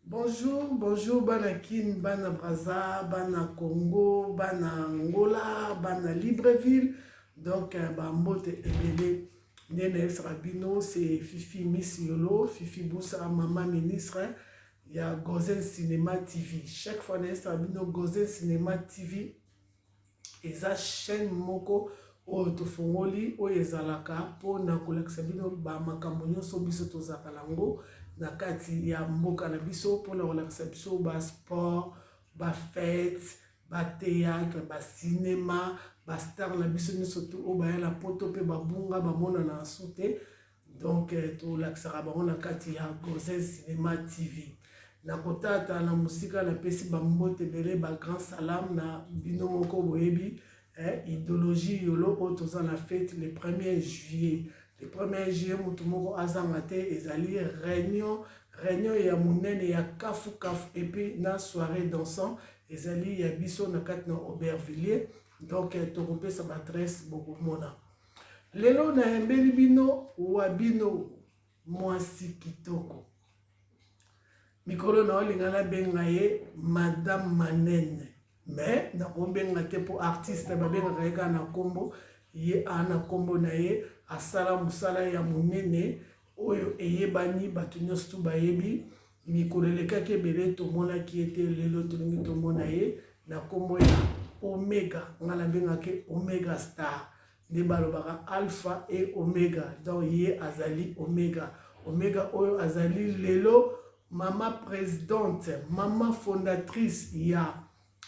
Bonjour, bonjour, bana Kin, bana Braza, bana Congo, bana Angola, bana Libreville. Donc, Bambote Ebele, Nene Rabino, c'est Fifi Miss Yolo, Fifi Boussa, Maman Ministre. Il y a Gozen Cinéma TV. Chaque fois, Nene Rabino, Gozen Cinéma TV. Et ça, chaîne Moko, oyo tofongoli oyo ezalaka mpona kolakisa bino bamakambo nyonso biso tozalaka nango na kati ya mboka na biso mpona kolakisa biso basport, bafete, batéâtre, bacinema, bastar na biso nyonso to oyo baya na poto mpe babunga bamonana asu te. Donc tolakisaka bango na kati ya Gozen Cinéma TV. Na kotata na musika na pesi bambote ebele grand salam na bino moko boyebi idéologie yolo otoza na fête le 1er juillet. Le 1er juillet mutu moko azanga te ezali réunion ya munene ya kafu et puis na soirée dansant ezali ya biso na kati na Aubervilliers. Donc tokopesa adresse bokomona. Lelo na yembeli bino wabino mwasi kitoko. Mikolo na olingana benga ye Madame Manene. Mais na benga te po artiste babenga kayeka na kombo ye ana kombo na ye asala musala ya munene oyo eyebani bato nyonso tu bayebi. Mikolo elekaki ebele tomonaki ete lelo tolingi tomona ye na kombo ya Omega. Ngala benga ke Omega Star. Nde balobaka Alpha et Omega. Donc ye azali Omega. Omega oyo azali lelo maman présidente, maman fondatrice, il y a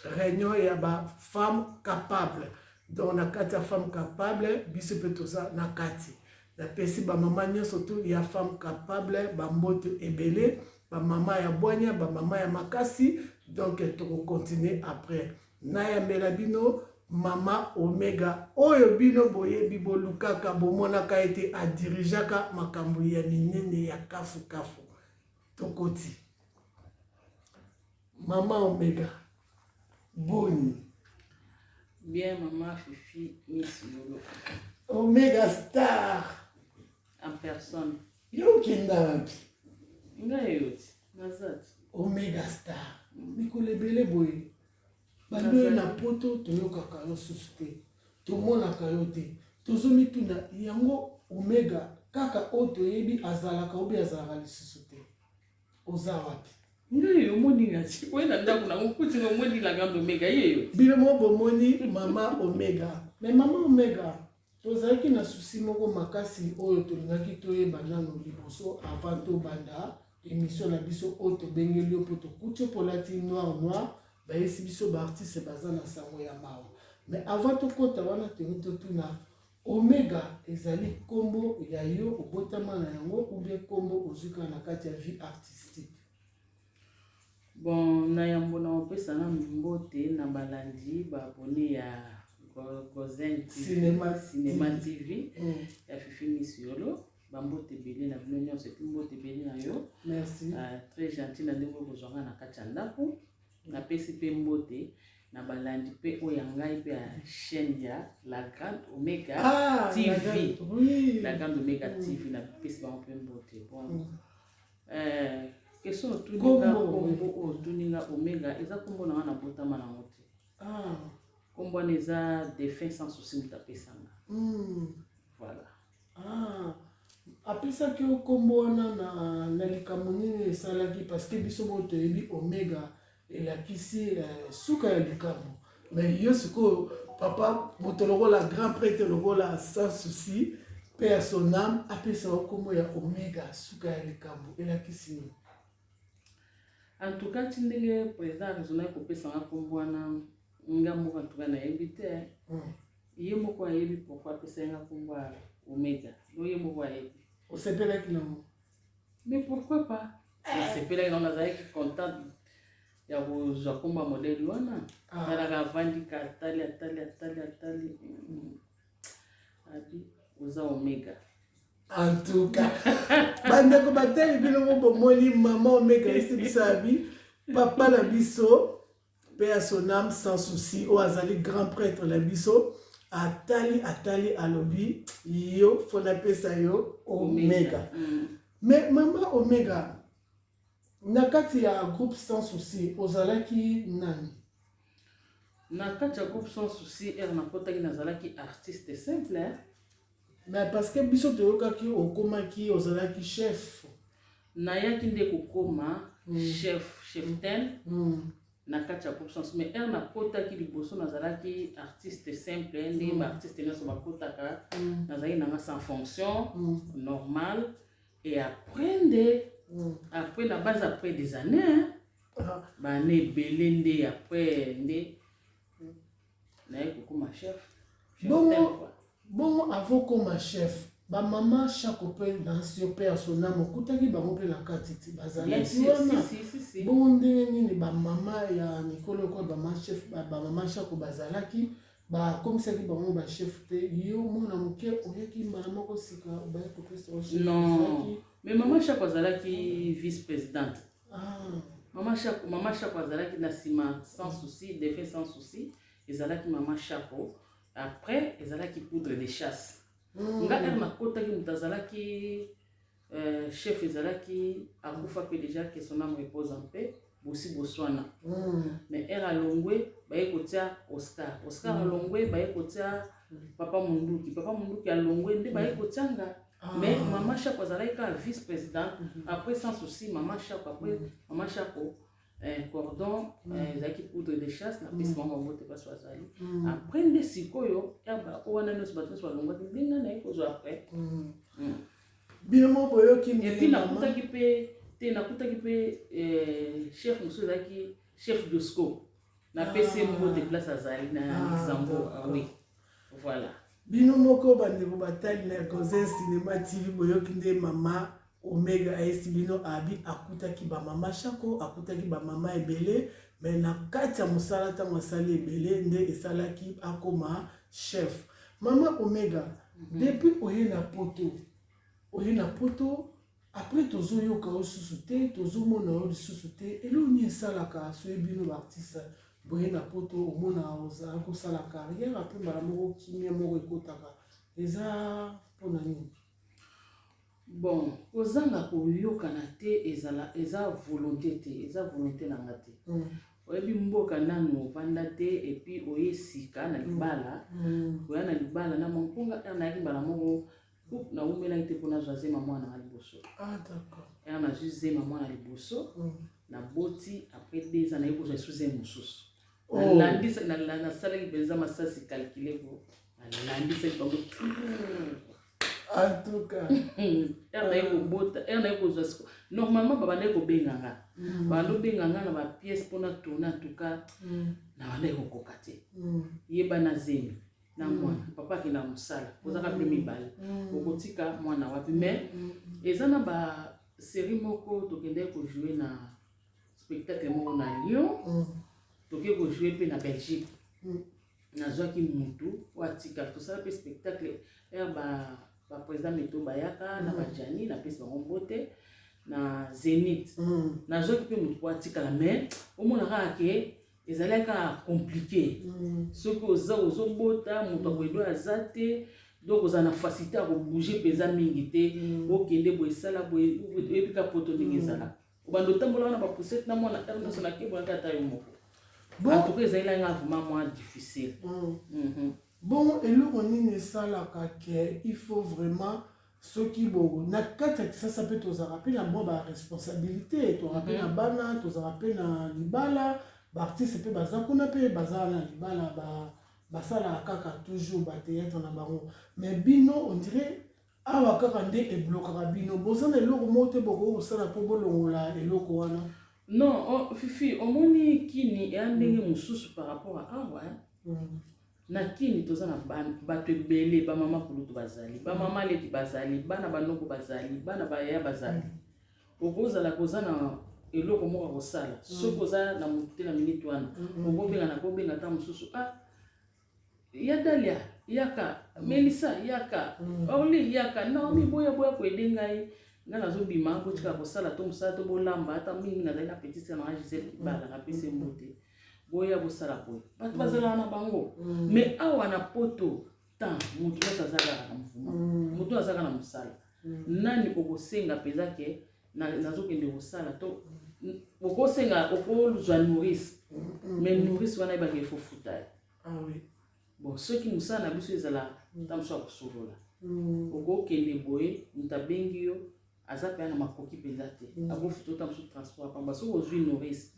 réunion, il y a ba femme capable. Donc na kati ya femme capable, biso petosa na kati. Na pesi ba maman nyo surtout il y a femme capable, ba mbote ebele, ba maman ya boanya, ba maman ya makasi. Donc to continuer après. Na ya melabino Mama Omega oyo bino boyebi bolukaka bomonaka ete adirijaka makambo ya minene ya kafu. Tokoti. Maman Omega. Boni. Bien, maman Fifi Miss Yolo. Omega Star. En personne. Yo kindapi. Ngayoti. Nazat. Omega Star. Mikole bele boye. Bando na poto toyokaka yo suste. Tomonaka yo te. Tozomi tuna yango Omega kaka oto yebi azalaka obi azalaka lisusu te. Oza wapi? Yeyo moni ngati. Wena ndaku na ukuti ngo moni la grande Omega yeyo. Bile mo bomoni Mama Omega. Mais Mama Omega, tozalaki na susi moko makasi oyo tolingaki toyeba nano liboso avant to banda émission na biso oyo tobengeli yo po tokuti polati noir bayesi biso ba artiste baza na sango ya mawa. Mais avant tokota wana totuna Omega ezali kombo ya yo obotama na yango ou bien kombo ozuka na kati ya vie artistique. Bon, na yambo na opesa na mbote na balandi ba abonné ya Gozen Cinéma TV ya Fifi Miss Yolo. Ba mbote belé na bino c'est tout mbote belé na yo. Merci. Très gentil na ndeko kozonga na kati ya ndako. Na pesi pe mbote na balandi pe oyangai pe ya chaîne ya La Grande Omega TV. Oui. La Grande Omega TV na pesi ba mbote. Bon. Question tuninga Omega eza kombo na wana botama na ngote. Kombo neza défunt sans souci mutapesanga. Voilà. Apesa ki kombo wana na likambo nini esalaki parce que biso moto yebi Omega elakisi suka ya likambo. Mais yo siko papa moto lokola grand prêtre lokola sans souci paix à son âme apesa kombo ya Omega suka ya likambo elakisi. En tout cas, tu n'es pas président raisonné pour passer un combo na ngambo en tout cas na invité. Il y a beaucoup à y pourquoi passer un combo Omega. Donc il y a beaucoup à y. On sait pas là non. Mais pourquoi pas? C'est pas là dans la qui content. Il y a vos combo modèle wana. La gavandi katali. Abi oza Omega. En tout cas, banda ko bateli bino mo moli Maman Omega ici bisabi papa la biso paix à son âme sans souci o azali grand prêtre la biso atali alobi yo fona pesa yo Omega. Mais Maman Omega Na kati ya groupe sans souci ozalaki nani? Na kati ya groupe sans souci nakotaki nazalaki artiste simple hein? Mais parce que biso toyokaki okomaki ozalaki chef. Nayaki nde kokoma chef ten na kati ya groupe sans souci mais nakotaki liboso nazalaki artiste simple nde ba artiste nyonso bakotaka nazalaki nanga sans fonction normale et après la base après des années ba ne belé nde après nde naye kokoma chef. Bon avant comme chef ba maman chaque open dans sur persona mokutaki bango pe na kati bazalaki wana bon ndenge nini ba mama ya Nicole ko ba maman chef ba maman chaque bazalaki ba comme ça ki bango ba chef te yo mona moke oyaki mbala moko sika ba ko pesa chef. Non mais maman chaque bazalaki vice présidente. Maman chaque bazalaki na sima sans souci défait sans souci ezalaki maman chapeau après ezalaki poudre de chasse. Nga nakotaki mutazalaki chef ezalaki akufa pe déjà que son âme repose en paix bosi boswana mais alongwe baye kotia Oscar alongwe baye kotia papa munduki alongwe nde baye kotianga mais maman chaque azalaki ka vice présidente après sans souci maman chaque après maman chaque cordon ezalaki poudre de chasse na pesi mama mote paso azali après nde sikoyo yaba wana nyonso bato nyonso balongwaki ndenge naye kozwa après bino moko boyoki et puis nakutaki mpe chef mosusu ezalaki chef Josco na pesi mbote place azali na Luxembourg. Oui voilà bino moko bandeko batali na Gozen Cinéma TV boyoki nde mama Omega esi bino abi akutaki ba mama Chako akutaki ba mama ebele mais na kati ya mosala ta mosali ebele nde esalaki akoma chef. Mama Omega depuis oye na poto après tozo yoka osusu te tozo mona o lisusu te elo ni esalaka so bino ba artiste boye na poto omona oza ko sala carrière après mbala moko kimia moko ekotaka eza pona nini? Bon, kozanga koyokana te eza volonté nanga te. Oyebi mboka nanu vanda te et puis oyesika na libala. Oya na libala na mponga na libala moko na umela ite pona zoaze mama na liboso. D'accord. Na zuze mama na liboso na boti après 2 ans na yeko zoaze mususu. Na landisa na sala ki benza masasi calculer ko. Na landisa ko en tout cas normalement baba ndeko benganga bando benganga na ba pièce pona tourner en tout cas na bande ko kokate yeba na zemi na mwana papa ki na musala kozaka pe mibale okotika mwana wapi mais ezana ba série moko tokende ko jouer na spectacle moko na Lyon toke ko jouer pe na Belgique na zwaki mutu watika tosala pe spectacle ba président Meto Bayaka na Bajani na pesi bango mbote na Zénith na zoki pe mutu watika la mais omona ke ezalaka compliqué soko ozo bota mutu akoedo azate donc oza na facilité à bouger pesa mingi te okende bo esala bo ebika poto ndingezala obando tambola na ba poussette na mona na sona ke bona kata yo moko bon to ezala nga vraiment difficile. Bon, et là, on est salaka que il faut vraiment ce qui bon na kata ça peut te rappeler la bonne responsabilité te rappeler la bana te rappeler na libala ba artiste peut baza kuna pe baza na libala ba sala kaka toujours ba théâtre na bango mais bino on dirait awa kaka nde e bloquera bino bozana eloko mote boko sala po bolongola eloko wana non fifi omoni kini ya ndenge mususu par rapport à awa na kini toza na bato ebele ba mama kulutu bazali ba mama leki bazali bana banoko bazali bana baya bazali okozala kozana eloko moko kosala soko za na mutela minute wana okobenga na kobenga ta mususu ya Dalia yaka Melissa yaka Oli yaka na mi boya ko edengai ngana zo bima ko tika kosala to musala to bolamba ata mingi na dina petite na Giselle bala na pese mbote boya bosala boy bato bazala na bango mais awa na poto tant mutu azaka na mfumo mutu azaka na musala nani okosenga peza ke nazokende kosala to okosenga okozwa nourrice mais nourrice wana ebaki efo futa ye. Bon soki mosala na biso ezala ta mosu ya kosolola okokende boye moto abengi yo aza mpe na makoki mpenza te akofuta ota mosu transport apamba soki ozwi nourrice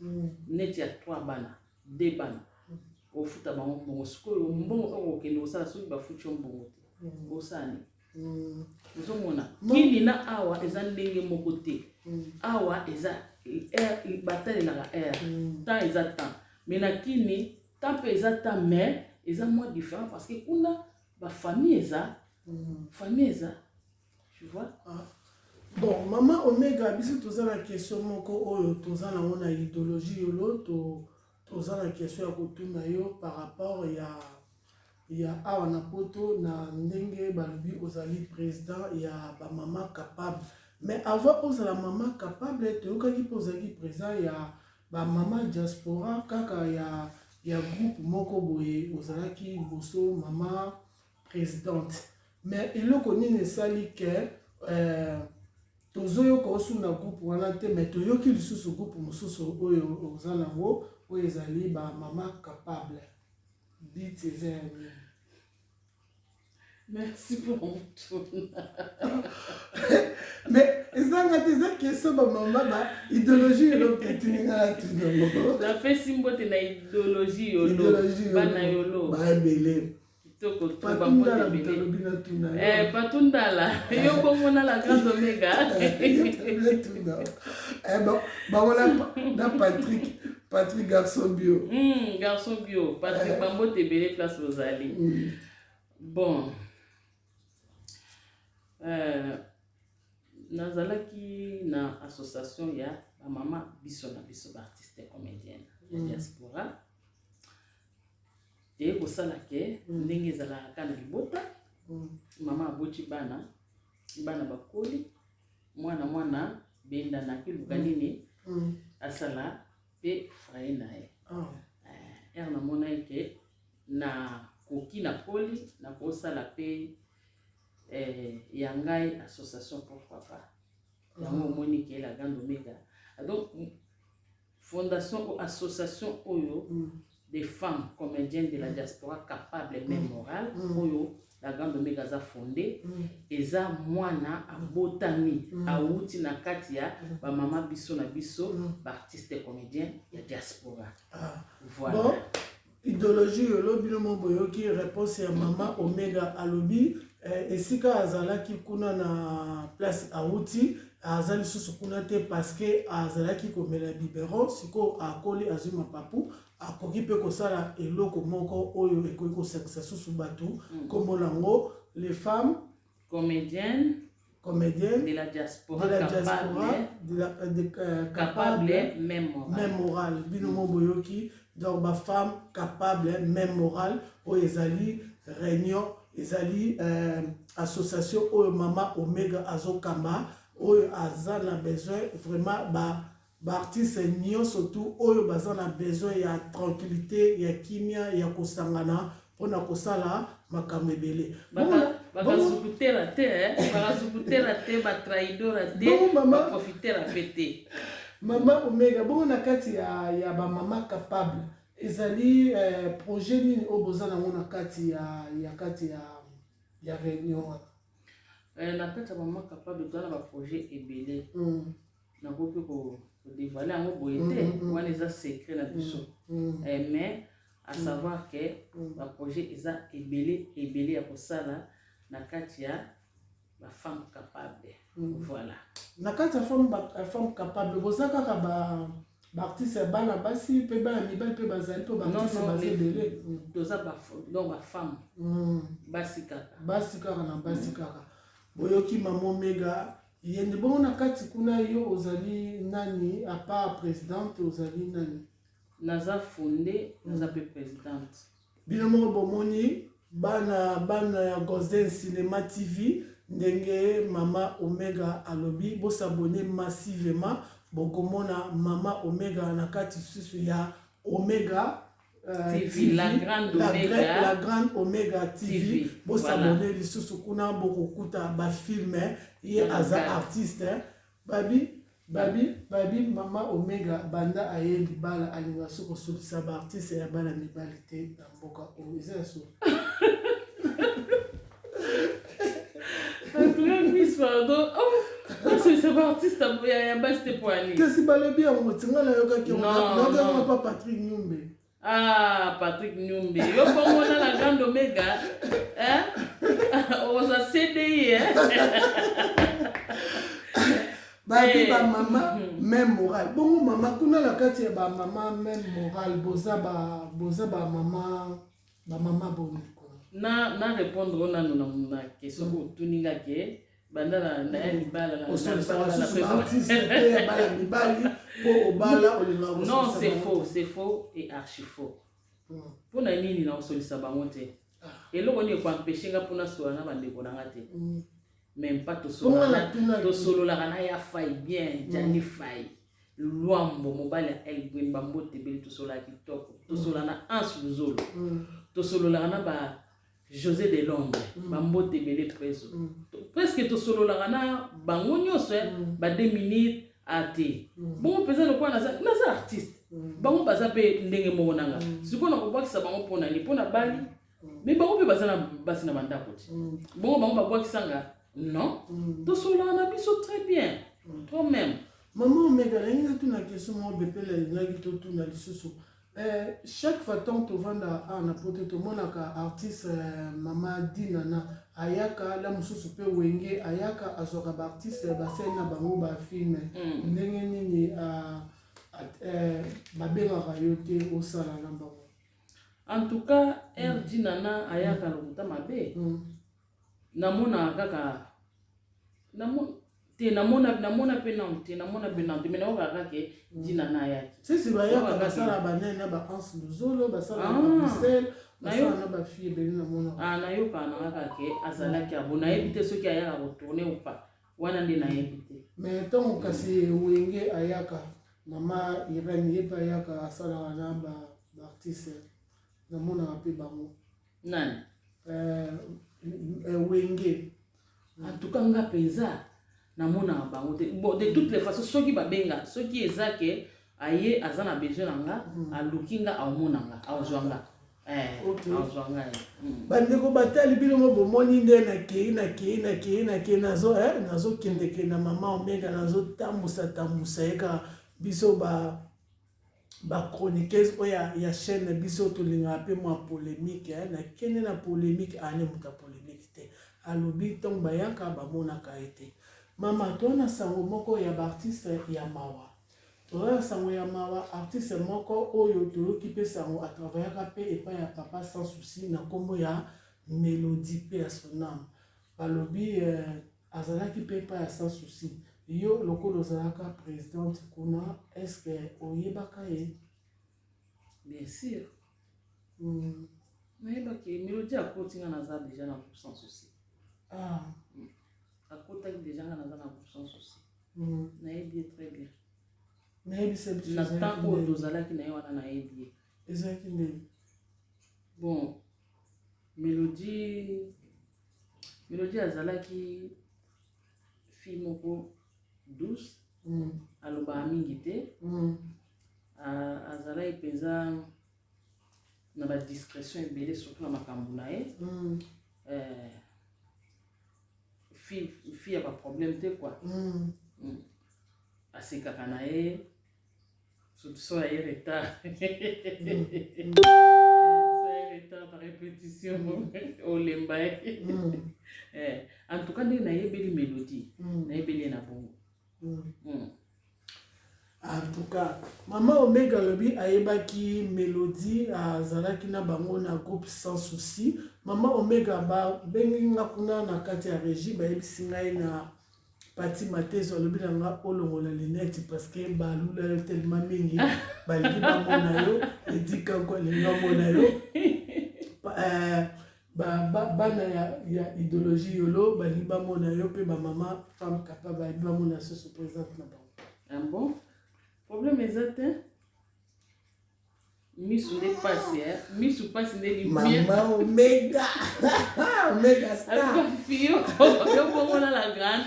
neti ya 3 bana 2 bana ofuta bango mbongo sikoyo mbongo oyo okende kosala soki bafuti yo mbongo te osani ozomona kini na awa eza ndenge moko te. Awa eza batalelaka air temps eza temps mais na kini temps mpe eza temps mais eza moins différent parce que kuna bafamille eza tu vois. Bon mama Omega biso toza na question moko oyo toza nango na idéologie yolo toza na question ya kotuna yo par rapport ya awa na poto na ndenge balobi ozali président ya bamama capable. Mais avant ozala mama capable toyokaki mpo ozalaki président ya bamama diaspora kaka ya groupe moko boye ozalaki liboso mama présidente. Mais eloko nini esali ke tozoyoka osu na groupe wana te mais toyoki lisusu groupe mosusu oyo oza nango oyo ezali bamama capable. Dit eza merci pour mon tour. Mais ezanga te eza question bamama ba idéologie yolo ketinga tuno napesi mbote na idéologie yolo bana yolo baebele kitoko to bambote ebele patundala yo bomona la grande Omega bamona na Patrick garçon bio Patrick bambote ebele place ozali. Bon nazalaki na association ya bamama biso na biso baartiste comédienne ya diaspora te kosala ke ndenge ezalaka na libota mama aboti bana bakoli mwana bendanaki luka nini asala mpe fraye na ye ere namona ete na koki na poli na kosala mpe ya ngai association pourquoi pas yango omoni ke la grande Omega donc fondation ou association oyo des femmes comédiennes de la diaspora capable même morale oyo la grande Omega za fondé eza mwana abotami awuti na kati ya bamama biso na biso baartiste comédien ya diaspora. Voilà. Bon, idéologie yolo bino boyoki réponse ya mama Omega alobi esika azalaki kuna na place awuti azali susu kuna te parce que azalaki komela biberon siko akoli azwi mapapu akoki mpe kosala eloko moko oyo ekoki kosekisa susu bato kombo nango les femmes comédiennes de la diaspora capable même morale bino boyoki donc ba femme capable même morale oyo ezali réunion ezali association oyo mama Omega azokamba oyo aza na besoin vraiment baartiste nyonso tu oyo baza na besoin ya tranquillité ya kimia ya kosangana mpona kosala makambo ebele bakazukutela te batraidora te baprofitera mpe te. Mama Omega bongo na kati ya bamama capable ezali projet nini oyo boza nango na kati ya réunion na kati ya bamama capable toza na baprojet ebele nakoki kodévoile yango boye te wana eza secret na biso mais à savoir que baprojet eza ebele ya kosala na kati ya bafemme capable. Voilà. Na kati ya femme capable boza kaka baartiste ya bana basi mpe bana mibali mpe bazali mpe baartiste baza ebele toza donc bafemme basi kaka na basi kaka boyoki mama Omega yende bongo na kati kuna yo ozali nani à part présidente ozali nani? Naza fondé naza pe présidente bino moko bomoni bana ya Gozen Cinéma TV ndenge mama Omega alobi bosabone massivement bokomona mama Omega na kati susu ya Omega TV, la grande Omega TV bosabone lisusu kuna bokokuta bafilme ye aza artiste babi babi mama Omega banda aye libala alinga soko solisa ba artiste ya bana mibali te na mboka o eza so Miss pardon c'est pas artiste ya basi pour aller kasi balobi ya motinga na yoka ki on pas Patrick Nyumbe. Ah, Patrick Nyumbe. Yo bongo na la grande Omega. Hein? On a CDI, hein? Babi ba mama même moral. Bongo mama kuna la kati ya ba mama même moral boza ba mama boniko. Na répondre on a na question ko tuninga ke banda na ya libala la non c'est faux et archi faux. Pour na nini na osolisa bango te. Eloko ni ko empêcher nga pona so na bandeko na ngate. Même pas to solo la kana ya fai bien jani fai. Luambo mobile el gwimba mbote beli to solo kitoko. To solo na ansu zolo. To solo la kana ba José de Londres, Bambote Belé Trésor. Presque tout solo la gana, bango nyonso, ba 2 minutes à thé. Bon, pesa le quoi na artiste. Bango baza pe ndenge mo nanga. Siko na ko sa bango pona ni pona bali. Mais bango pe baza na basi na banda koti. Bon, bango ba kwa sanga. Non. To solo na biso très bien. Toi même. Maman Omega, l'inga tu na question mo bepele l'inga to tu na lisusu. Chaque fois tant tu vanda na poteto monaka artiste mama dinana ayaka la mususu pe wenge ayaka azoka ba artiste ba scène bango ba film ndenge nini ba benga rayote au sala na bango. En tout cas dinana ayaka lokuta mabe namona kaka namona penante mais na oka ke dinana ayaki si bayaka basala banene ba anse luzolo basala ba Bruxelles basala na ba fille beli na mona na yoka na kaka ke azalaki abona ebite soki ayaka retourner ou pas wana ndi na ebite mais tant kasi wenge ayaka mama Irene yepa ayaka asala na ba artiste na mona pe bango nani wenge en tout cas nga peza na mona bango te bon de toutes les façons soki babenga soki ezake aye azana besoin nanga alukinga amonanga awzwanga awzwanga bandeko batali bilongo bomoni nde na ke nazo kende na mama Omega nazo tambusa eka biso ba chroniqueuse oya ya chaîne biso tolinga pe moi polémique na kende na polémique ane muta polémique te alobi tong bayaka bamonaka ete mama tona sango moko ya artiste ya mawa tona sango ya mawa artiste moko oyo toyoki pe sango atravayaka pe epa ya papa sans souci na kombo ya Mélodie pe ya sonam alobi azalaki pe epa ya sans souci yo lokolo ozalaka présidente kuna est-ce que oyebaka ye? Bien sûr nayebaki Mélodie akotinga naza déjà na sans souci akotaki déjà nga naza na sans souci nayebi très bien na temps oyo tozalaki na ye wana nayebi ye ezalaki ndeni bon Mélodie azalaki fille moko douce alobaka mingi te azalaki mpenza na badiscrétion ebele surtout na makambo na ye fille ya baproblème te quoi asekaka na ye surtout so ya ye retard retard par répétition olemba ye en tout cas ndenge nayebeli Mélodie nayebeli ye na bongo en tout cas mama Omega lobi ayebaki Mélodie azalaki na bango na groupe sans souci mama Omega bengi nga kuna na kati ya régie bayebisi ngai na Pati Matezo lobi na nga olongola linette parce que balula yo tellement mingi balingi bamona yo edika kwa linga mona yo bana ya idéologie yolo balingi bamona yo pe bamama femme capable balingi bamona soso présente na bango. Bon problème exact misu nde pasi misu pasi nde lumière maman Omega Omega star fio yo bongo la grande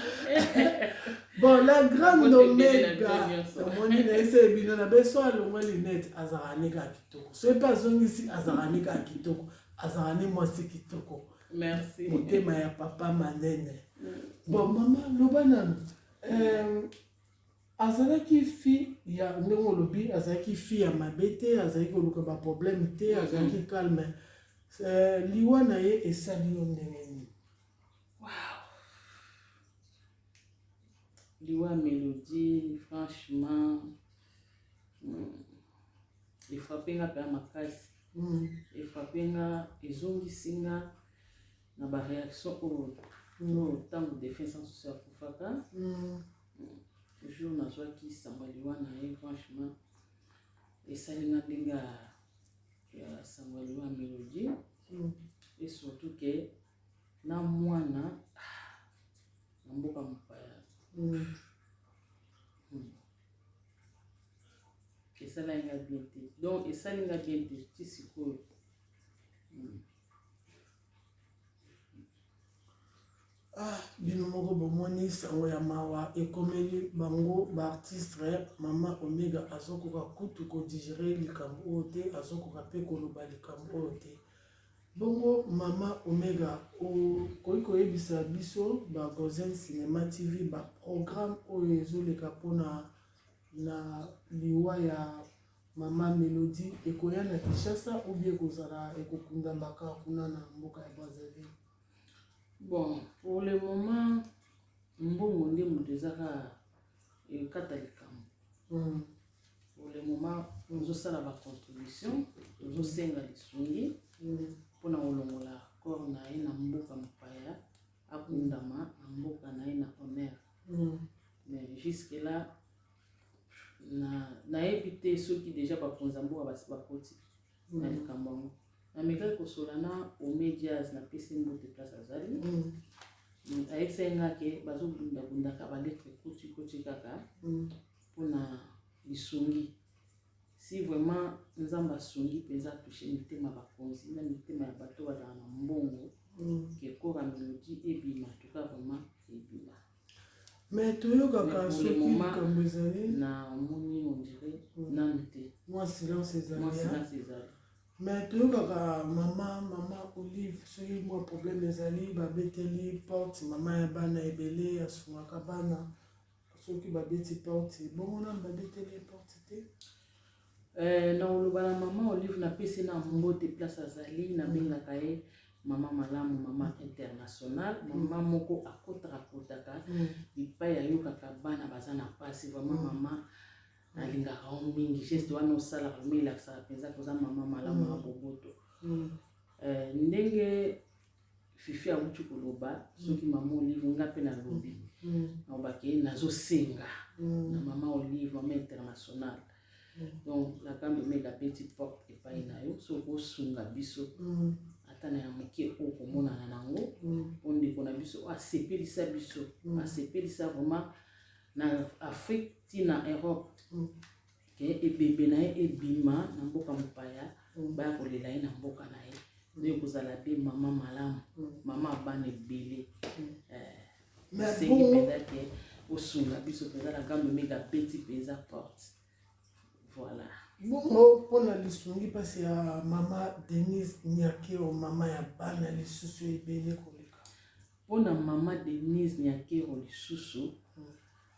bon la grande Omega omoni na ese bino na beso alongwa lunette azalani ka kitoko so pas zongisi azalani ka kitoko azalani mwasi kitoko merci motema ya papa manene bon mama loba nanu azalaki fi ya ndenge olobi azalaki fi ya mabe te azalaki koluka baproblème te azalaki calme liwa na ye esali yo ndenge nini liwa mélodie franchement efrape nga mpe ya makasi efrape nga ezongisi nga na baréaction oyo ntango défense sociale akufaka jour nazwaki samba liwa na ye franchement esali nga ndenge ya samba liwa mélodie et surtout ke na mwana na mboka mopaya esala nga bien te donc esali nga bien te ti sikoyo bino moko bomoni sango ya mawa ekomeli bango baartiste mama Omega azokoka kutu kodigere likambo oyo te azokoka mpe koloba likambo oyo te bongo mama Omega okoki koyebisa biso baGozen Cinéma TV baprogramme oyo ezoleka mpona na liwa ya mama Mélodie ekoya na Kinshasa ou bien ekozala ekokunda mbaka kuna na mboka ya Brazzaville. Bon, pour le moment, mbongo nde moto ezaka ekata likambo. Pour le moment, tozosala ba contribution, tozosenga lisungi mpona kolongola corps na ye na mboka mopaya akundama na mboka na ye na honneur. Mais jusque là nayebi te soki déjà bakonza mboka basi bakoti na likambo yango. Na mekaki kosola na Omedias na pesi mbote place azali ayebisenga ke bazobundabundaka baletre koti kaka mpona lisungi si vraiment nzambe asungi mpenza touche mitema bakonzi na mitema ya bato bazala na mbongo ke kora Mélodie ebima tuka vraiment ebima. Mais toyokaka soki likambo ezali na moni on dirait nanu te moi silence ezali mais toyokaka mama Olive soki mwa problème ezali babeteli porte mama ya bana ebele asungaka bana soki babeti porte bongo na babeteli porte te na oloba na mama Olive napesi na mbote place azali nabengaka ye mama malamu mama international mama moko akotaka bipai ayokaka bana baza na pasi vraiment mama alingaka o mingi geste wana osalaka me elakisaka mpenza koza mama malamu ya boboto ndenge fifi awuti koloba soki mama Olive nga mpe nalobi nalobaki nazosenga na mama Olive mama international donc nakambi omega petit porte epai na yo soki osunga biso ata na ya moke oyo komonana nango mpo ndeko na biso asepelisa biso asepelisa vraiment na Afrique ti na Europe ke ebembe na ye ebima na mboka mopaya baya kolela ye na mboka na ye nde kozala be mama malamu mama abana ebele sengi mpenza ke osunga biso mpenza na ngambo omega peti mpenza porte voilà. Bongo mpona lisungi mpasi ya mama Denise Nyakero mama ya bana lisusu ebele koleka mpona mama Denise Nyakero lisusu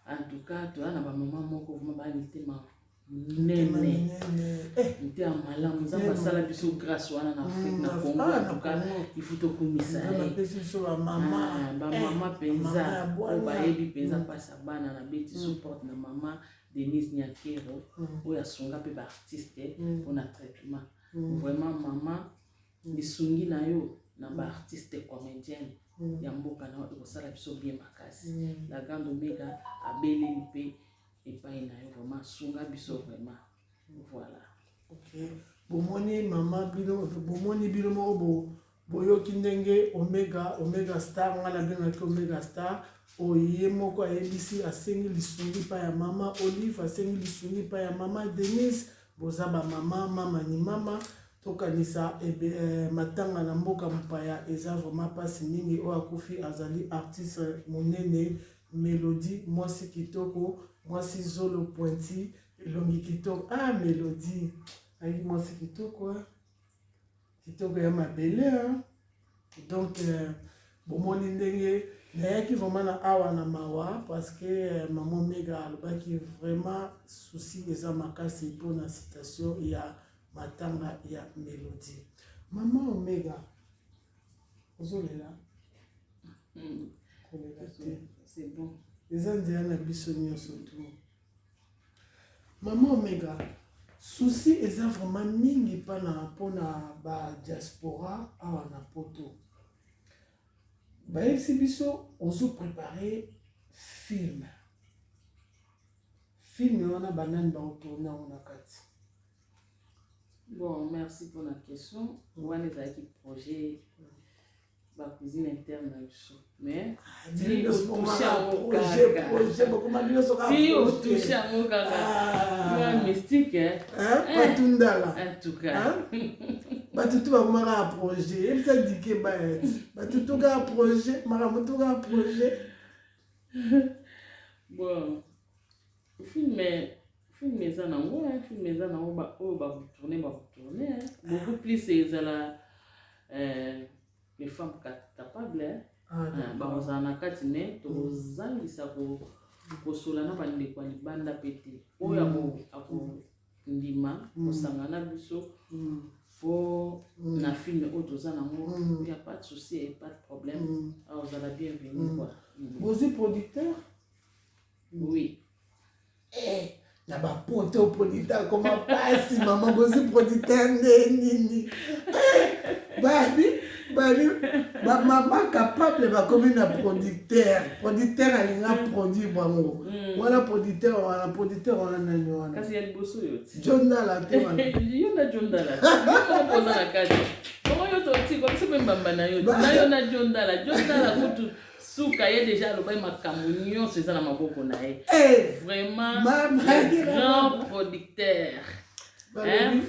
en tout cas toza na bamama moko vma baya mitema nene mitema malamu nzambe asala biso grâce wana na Afrique na Congo en tout cas ifu tokumisa bamama mpenza oyo bayebi mpenza mpasi ya bana na beti support na mama Denise Nyakero oyo asunga mpe baartiste mpona traitement vraiment mama lisungi na yo na baartiste comédienne ya mboka na ekosala biso bien makasi la grande Omega abeleli mpe epai na yo vraiment sunga biso vraiment voilà. Ok, bomoni mama bino bomoni bino moko boyoki ndenge Omega Star ngana bengaki Omega Star oye moko ayebisi asengi lisungi pa ya mama Olive asengi lisungi pa ya mama Denise boza ba mama ni mama tokanisa matanga na mboka mopaya eza vraiment pasi mingi oyo akufi azali artiste monene Mélodie mwasi kitoko mwasi zolo pointi elongi kitoko Mélodie ayi mwasi kitoko kitoko ya mabele donc bomoni ndenge nayaki vraiment na awa na mawa parce que maman Omega alobaki vraiment souci eza makasi mpona citation ya matanga ya Mélodie. Maman Omega ozolela c'est bon eza nzela na biso nyonso tu. Maman Omega souci eza vraiment mingi mpona ba diaspora awa na poto bayebisi biso ozo préparer film wana banani baotourna ngo na kati. Bon, merci pour la question. Moi, les avec projet, ma cuisine interne à Yusso. Mais, si on touche à mon gaga, mystique, Patundala. En tout cas. Batutu bakumaka a projet. Et ça dit que batutu ka projet, maramutu ka projet. Bon, film ça n'a pas film ça n'a pas tourner beaucoup plus c'est les femmes capables bazana katine to zangisa ko solana bande kwa libanda pete oya mo ako ndima ko sangana biso fo na film auto zana mo il y a pas de souci et pas de problème alors vous allez bienvenue quoi. Vous êtes producteur? Oui. Na ba poto producteur comme pasi maman bosi producteur nini ba maman capable ba comme na producteur alinga produit bango wala producteur wana nani wana kasi ya boso yoti Jondala te wana yo na Jondala yo pona na kadi yo to ti ko se mbamba na yo na yo na Jondala kutu Souka est déjà le bain makamugnon c'est ça na maboko na ye vraiment grand producteur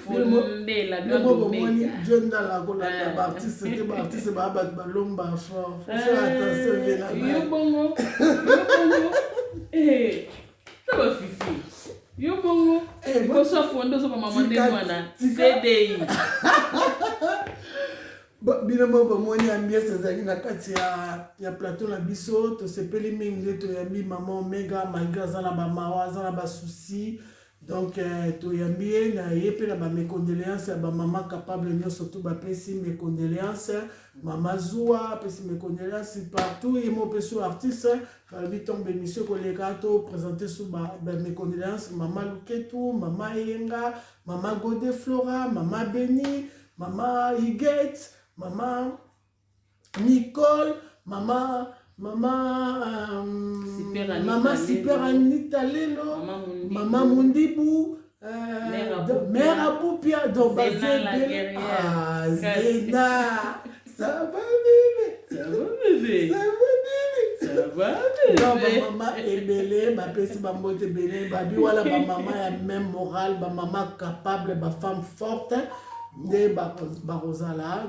fondé la grande Omega Jondala ko la artiste ba balomba fort faut faire attention vena yo bongo ça va fifi yo bongo ko so fondo so mama ndé mwana CDI Binamo bamoni ambiance ezali na kati ya plateau na biso tosepeli mingi nde toyambi maman Omega malgré aza na bamawa aza na basusi donc toyambi ye na ye mpe na bamécondoléance ya bamama capable nyonso tu bapesi mécondoléance mama Zua apesi mécondoléance partout ye mo mpe so artiste balobi ntongo émission koleka to présente so bamécondoléance mama Luketu mama Yenga mama Gode Flora mama Beni mama Higuette Maman Nicole, maman Super Anita Lelo, maman Mundibu, mère Aboupia, donc Zena, ça va bébé, maman Ebele, ma pesi bambote Ebele, babi wala ba maman ya même morale, ba maman capable, ba femme forte. Nde barozala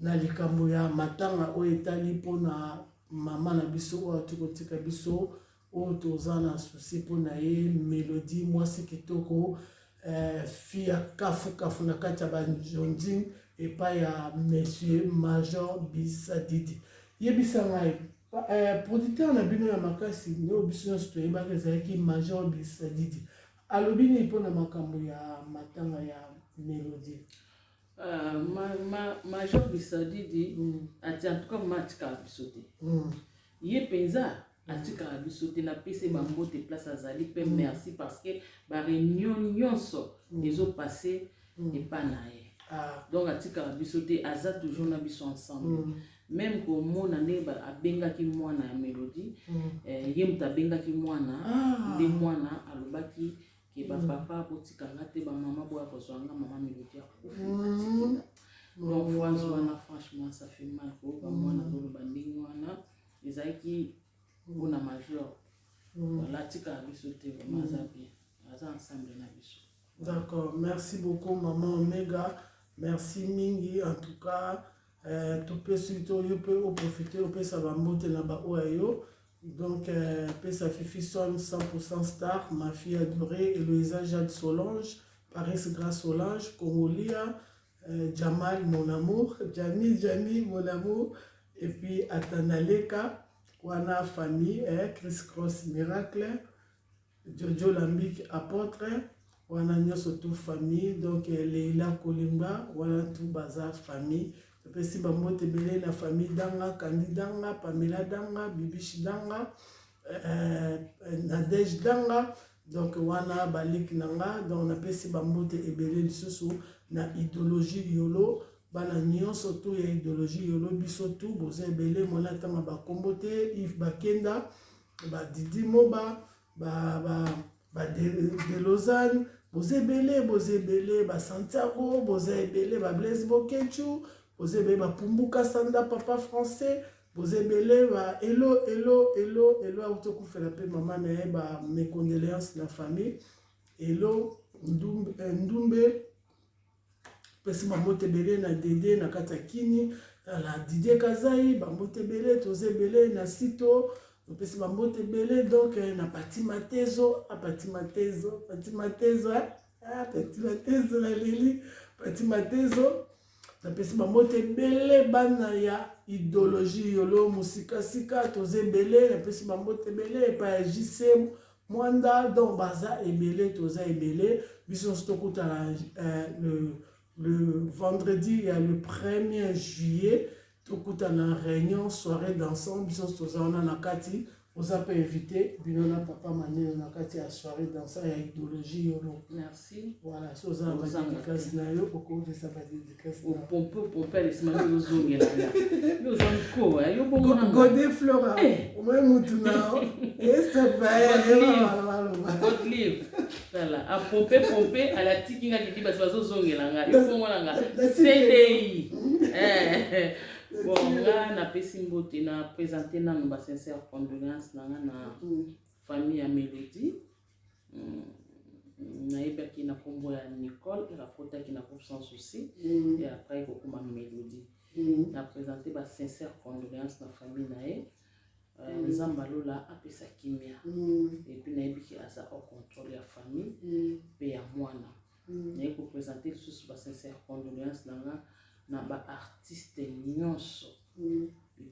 na likambo ya matanga oyo etali mpona mama na biso oyo tukotika biso oyo toza na susi mpona ye Mélodie mwasi kitoko fi ya kafu na kati ya banjonjing epai ya monsieur Major Bisadidi yebisa ngai producteur na bino ya makasi nde biso nyonso toyebaka ezalaki Major Bisadidi alobi nini mpona makambo ya matanga ya Mélodie. Major Bisadidi ati en tout cas matika bisote. Ye penza atika bisote na pese bambote place azali pe merci parce que ba réunion nyonso les ont passé et pas nae. Donc atika bisote aza toujours na biso ensemble. Même ko mona ne ba abenga ki mwana ya Mélodie ye muta benga ki mwana de mwana alobaki ba papa botika ngate ba maman boya kozwanga maman Mélodie donc franchement ça fait mal ko ba mwana zolo bandingi wana ezaki on a major voilà tika biso te vraiment ça bien aza ensemble na biso D'accord, merci beaucoup maman Omega, merci mingi en tout cas. Tu peux surtout profiter, tu peux savoir monter là-bas où donc ça Fifi Son 100% star, ma fille adorée, Eloïsa Jade Solange, Paris Grâce Solange, Congolia, Jamal mon amour, Jami mon amour, et puis Atanaleka, Wana famille, Chris Cross Miracle, Jojo Lambik apôtre, wana nyonso tout famille, donc Leila Kolimba, wana tout bazar famille. Pesi bamote belé la famille Danga, Kandi Danga, Pamela Danga, Bibishi Danga, Nadej Danga, donc wana balik nanga, donc on appelle si bamote ebele lisusu na idéologie yolo, bana nyonso tout ya idéologie yolo biso tout, boze ebele mona tanga bakombote, Yves Bakenda, ba Didi Moba, de Lausanne, Bozebele, ba Santiago, Bozebele, ba Blaise Bokechu, Bozebele, ba Pumbuka Sanda, papa français, Bozebele, ba hello, autoku fait la paix, maman, ba mes condoléances na famille, hello, Ndumbe, pesi mamote bele na Dede, na Katakini, la Didier Kazai, ba mote bele, Tozebele, na Sito, pesi bambote belé donc na Patimatezo la lili Patimatezo na pesi bambote belé bana ya idéologie yolo musika sika toze belé na pesi bambote belé pa JC Mwanda donc baza ebelé toza ebelé biso stokuta le vendredi il y a le 1er juillet. Tout en réunion, soirée dansant, biso tozana nakati, vous avez invité, binona papa mané nakati à soirée dansant et idéologie yolo. Merci. Voilà, sozana ba dédicace na yo, poko de sa ba dédicace. O pompe les semaines de zongela. Yo zanko, yo bomona. Godé Flora. O même mutuna. Et ça va, God live. Voilà, à pompe à la tikinga qui dit ba zongela nga. Yo bomona nga. CDI. Bon, là, na pesi mbote na présenté na nos sincères condoléances na famille à Mélodie. Na ebaki na kombo ya Nicole, la kota qui na sans souci et après kokuma Mélodie. Na présenté ba sincères condoléances na famille na Nzambalo la apesa kimia. Et puis na ebiki asa au contrôle ya famille pe ya mwana. Na eko présenter sous ba sincères condoléances na ba artiste nyonso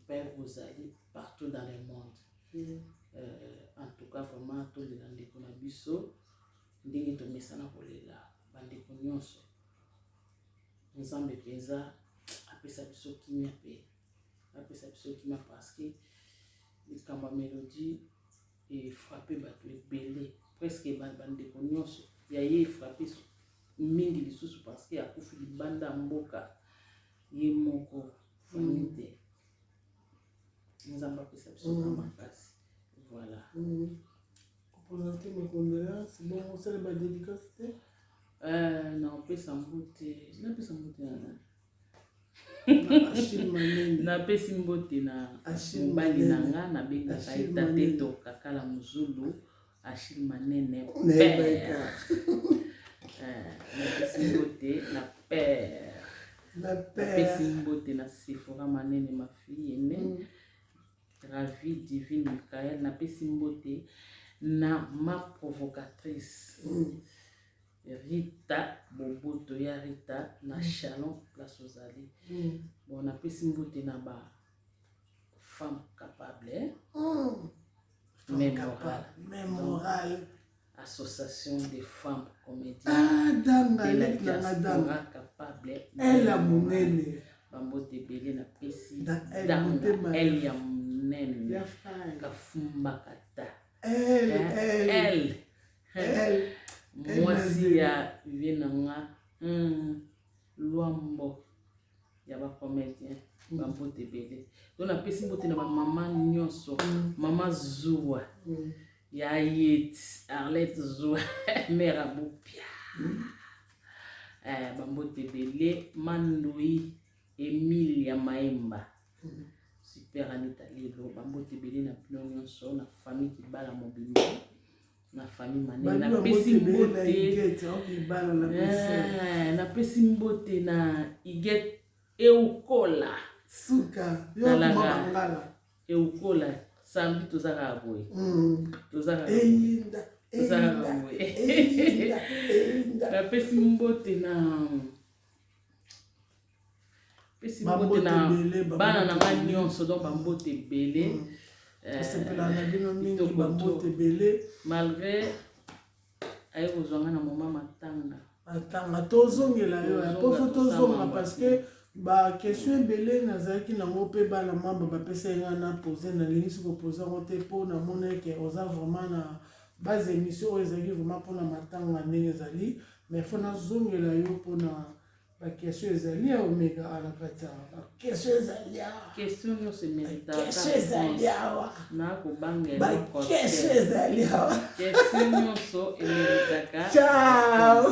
Père Rosalie partout dans le monde. En tout cas vraiment tout le ndeko na biso ndenge to mesana kolela bandeko nyonso nzambe penza apesa biso kimia pe apesa biso kimia parce que likamba Mélodie et frappé bato ebele presque bandeko nyonso ya ye frappé mingi lisusu parce que akufi libanda mboka ye moko famille nous avons fait ça sur ma place. Voilà. Pour présenter mes condoléances, bon, on sait la dédicace. Non, on peut s'en bouter. On peut s'en bouter. Na pesi mbote na mbali nanga na benga kaita teto kakala muzulu Achille Manene père. Na pesi mbote na père. La pesi mbote na Sephora Manene ma fille aînée. Ravi divine Michael na pesi mbote na ma provocatrice Rita Boboto ya Rita na Chalon place Ozali. Bon na pesi mbote na ba femme capable mémorale association des femmes comédiennes de la diaspora capable elle a monene bambote belé na pesi elle ya nene kafumba kata elle mwasi ya vienanga luambo ya ba comédien bambote belé donc na pesi mbote na ba mama nyonso mama Zoua ya yet Arlette Zoua mère abupia bambote belé Mandoi Emilia Maemba super Anita Lilo bambote belé na pino nyonso na famille qui bala mobimba na famille manene na pesi mbote na pesi mbote na Iget eukola suka yo mangala eukola sambi tozaka boye tozaka na pesi mbote na bana na nga nyonso donc bambote ebele malgré aye kozwanga na moma matanga tozongela yo pofo tozonga parce que question ebele nazalaki nango mpe bana mamba bapesa ye nga na pose nalingi soki opose yango te mpo namona eke oza vraiment na base émission oyo ezalaki vraiment mpona matanga ndenge ezali mais fo nazongela yo mpona bakestion ezali ya omega ala kati ya bakestion ezali awa question nyonso bakestion ezali awa question nyonso emeritaka ciao